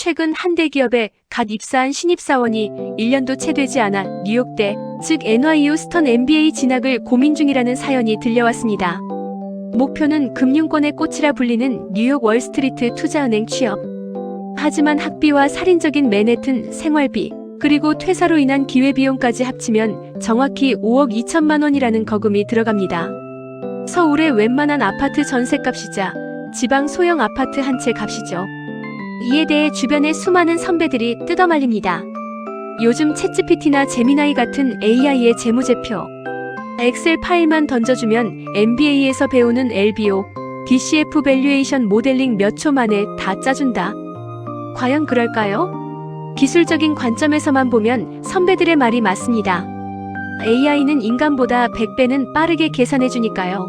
최근 한 대기업에 갓 입사한 신입사원이 1년도 채 되지 않아 뉴욕대, 즉 NYU 스턴 MBA 진학을 고민 중이라는 사연이 들려왔습니다. 목표는 금융권의 꽃이라 불리는 뉴욕 월스트리트 투자은행 취업. 하지만 학비와 살인적인 맨해튼 생활비, 그리고 퇴사로 인한 기회비용까지 합치면 정확히 5억 2천만 원이라는 거금이 들어갑니다. 서울의 웬만한 아파트 전셋값이자 지방 소형 아파트 한 채 값이죠. 이에 대해 주변의 수많은 선배들이 뜯어말립니다. 요즘 챗GPT나 제미나이 같은 AI의 재무제표, 엑셀 파일만 던져주면 MBA에서 배우는 LBO, DCF 밸류에이션 모델링 몇 초 만에 다 짜준다. 과연 그럴까요? 기술적인 관점에서만 보면 선배들의 말이 맞습니다. AI는 인간보다 100배는 빠르게 계산해주니까요.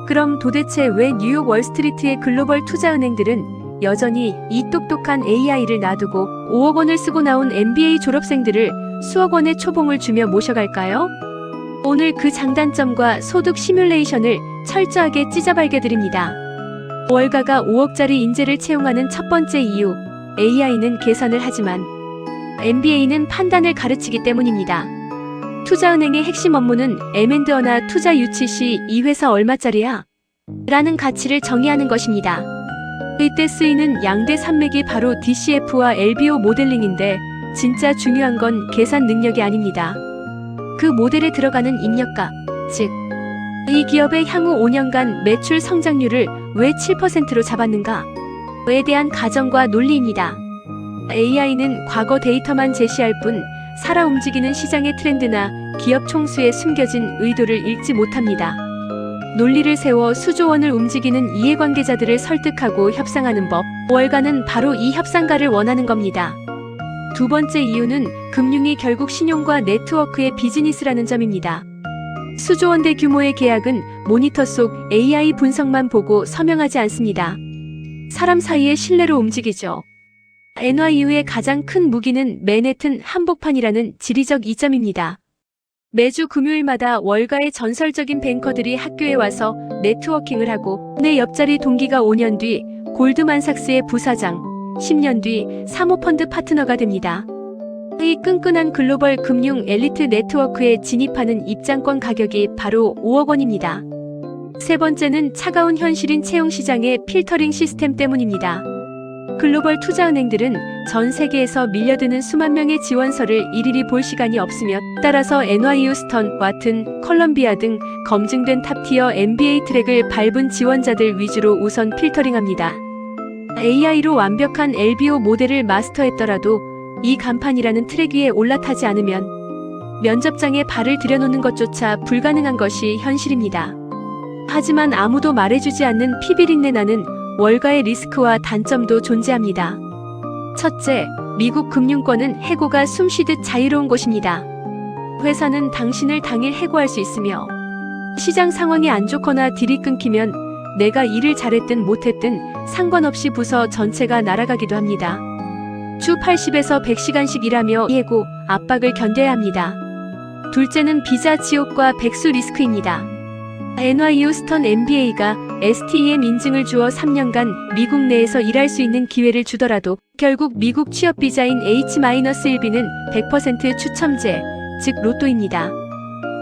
그럼 도대체 왜 뉴욕 월스트리트의 글로벌 투자은행들은 여전히 이 똑똑한 AI를 놔두고 5억 원을 쓰고 나온 MBA 졸업생들을 수억 원의 초봉을 주며 모셔갈까요? 오늘 그 장단점과 소득 시뮬레이션을 철저하게 찢어발겨드립니다. 월가가 5억짜리 인재를 채용하는 첫 번째 이유, AI는 계산을 하지만 MBA는 판단을 가르치기 때문입니다. 투자은행의 핵심 업무는 M&A나 투자 유치 시 이 회사 얼마짜리야? 라는 가치를 정의하는 것입니다. 이때 쓰이는 양대 산맥이 바로 DCF와 LBO 모델링인데 진짜 중요한 건 계산 능력이 아닙니다. 그 모델에 들어가는 입력값, 즉 이 기업의 향후 5년간 매출 성장률을 왜 7%로 잡았는가에 대한 가정과 논리입니다. AI는 과거 데이터만 제시할 뿐 살아 움직이는 시장의 트렌드나 기업 총수의 숨겨진 의도를 읽지 못합니다. 논리를 세워 수조 원을 움직이는 이해관계자들을 설득하고 협상하는 법, 월가는 바로 이 협상가를 원하는 겁니다. 두 번째 이유는 금융이 결국 신용과 네트워크의 비즈니스라는 점입니다. 수조 원대 규모의 계약은 모니터 속 AI 분석만 보고 서명하지 않습니다. 사람 사이의 신뢰로 움직이죠. NYU의 가장 큰 무기는 맨해튼 한복판이라는 지리적 이점입니다. 매주 금요일마다 월가의 전설적인 뱅커들이 학교에 와서 네트워킹을 하고 내 옆자리 동기가 5년 뒤 골드만삭스의 부사장, 10년 뒤 사모펀드 파트너가 됩니다. 이 끈끈한 글로벌 금융 엘리트 네트워크에 진입하는 입장권 가격이 바로 5억 원입니다. 세 번째는 차가운 현실인 채용 시장의 필터링 시스템 때문입니다. 글로벌 투자은행들은 전 세계에서 밀려드는 수만 명의 지원서를 일일이 볼 시간이 없으며 따라서 NYU 스턴, 와튼, 컬럼비아 등 검증된 탑티어 MBA 트랙을 밟은 지원자들 위주로 우선 필터링합니다. AI로 완벽한 LBO 모델을 마스터했더라도 이 간판이라는 트랙 위에 올라타지 않으면 면접장에 발을 들여놓는 것조차 불가능한 것이 현실입니다. 하지만 아무도 말해주지 않는 피비린내 나는 월가의 리스크와 단점도 존재합니다. 첫째, 미국 금융권은 해고가 숨쉬듯 자유로운 곳입니다. 회사는 당신을 당일 해고할 수 있으며 시장 상황이 안 좋거나 딜이 끊기면 내가 일을 잘했든 못했든 상관없이 부서 전체가 날아가기도 합니다. 주 80에서 100시간씩 일하며 해고, 압박을 견뎌야 합니다. 둘째는 비자 지옥과 백수 리스크입니다. NYU 스턴 MBA가 STEM 인증을 주어 3년간 미국 내에서 일할 수 있는 기회를 주더라도 결국 미국 취업 비자인 H-1B는 100% 추첨제, 즉 로또입니다.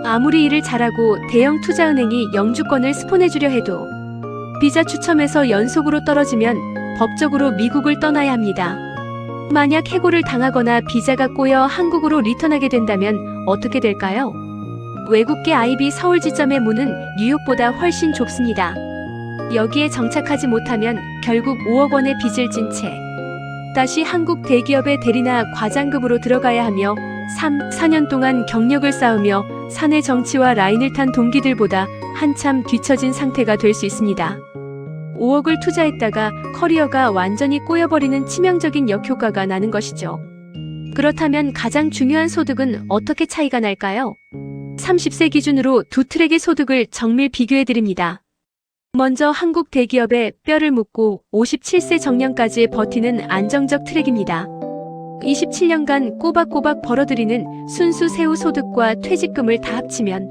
아무리 일을 잘하고 대형 투자은행이 영주권을 스폰해주려 해도 비자 추첨에서 연속으로 떨어지면 법적으로 미국을 떠나야 합니다. 만약 해고를 당하거나 비자가 꼬여 한국으로 리턴하게 된다면 어떻게 될까요? 외국계 IB 서울 지점의 문은 뉴욕보다 훨씬 좁습니다. 여기에 정착하지 못하면 결국 5억 원의 빚을 진 채 다시 한국 대기업의 대리나 과장급으로 들어가야 하며 3, 4년 동안 경력을 쌓으며 사내 정치와 라인을 탄 동기들보다 한참 뒤처진 상태가 될 수 있습니다. 5억을 투자했다가 커리어가 완전히 꼬여버리는 치명적인 역효과가 나는 것이죠. 그렇다면 가장 중요한 소득은 어떻게 차이가 날까요? 30세 기준으로 두 트랙의 소득을 정밀 비교해드립니다. 먼저 한국 대기업에 뼈를 묻고 57세 정년까지 버티는 안정적 트랙입니다. 27년간 꼬박꼬박 벌어들이는 순수 세후 소득과 퇴직금을 다 합치면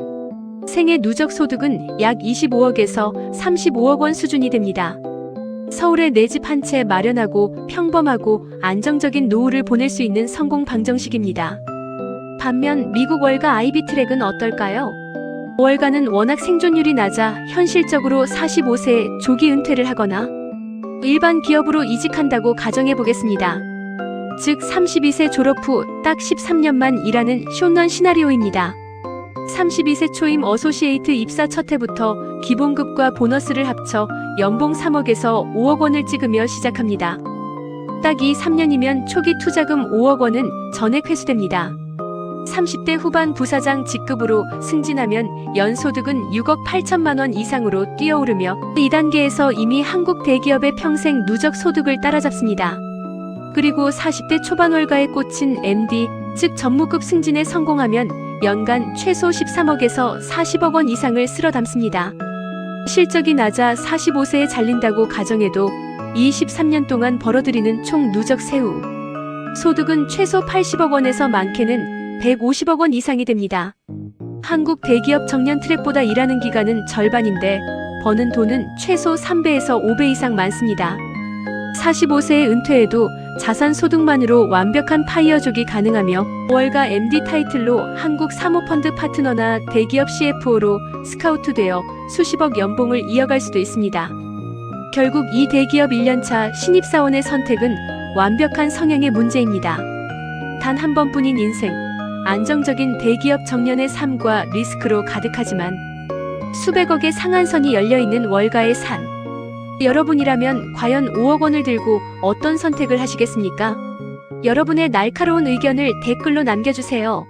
생애 누적 소득은 약 25억에서 35억 원 수준이 됩니다. 서울에 내 집 한 채 마련하고 평범하고 안정적인 노후를 보낼 수 있는 성공 방정식입니다. 반면 미국 월가 아이비 트랙은 어떨까요? 월가는 워낙 생존율이 낮아 현실적으로 45세에 조기 은퇴를 하거나 일반 기업으로 이직한다고 가정해 보겠습니다. 즉 32세 졸업 후 딱 13년만 일하는 숏런 시나리오입니다. 32세 초임 어소시에이트 입사 첫 해부터 기본급과 보너스를 합쳐 연봉 3억에서 5억 원을 찍으며 시작합니다. 딱 이 3년이면 초기 투자금 5억 원은 전액 회수됩니다. 30대 후반 부사장 직급으로 승진하면 연소득은 6억 8천만 원 이상으로 뛰어오르며 이 단계에서 이미 한국 대기업의 평생 누적 소득을 따라잡습니다. 그리고 40대 초반 월가에 꽂힌 MD, 즉 전무급 승진에 성공하면 연간 최소 13억에서 40억 원 이상을 쓸어 담습니다. 실적이 낮아 45세에 잘린다고 가정해도 23년 동안 벌어들이는 총 누적 세후 소득은 최소 80억 원에서 많게는 150억 원 이상이 됩니다. 한국 대기업 정년 트랙보다 일하는 기간은 절반인데 버는 돈은 최소 3배에서 5배 이상 많습니다. 45세에 은퇴해도 자산 소득만으로 완벽한 파이어족이 가능하며 월가 MD 타이틀로 한국 사모펀드 파트너나 대기업 CFO로 스카우트되어 수십억 연봉을 이어갈 수도 있습니다. 결국 이 대기업 1년차 신입사원의 선택은 완벽한 성향의 문제입니다. 단 한 번뿐인 인생, 안정적인 대기업 정년의 삶과 리스크로 가득하지만 수백억의 상한선이 열려있는 월가의 삶. 여러분이라면 과연 5억 원을 들고 어떤 선택을 하시겠습니까? 여러분의 날카로운 의견을 댓글로 남겨주세요.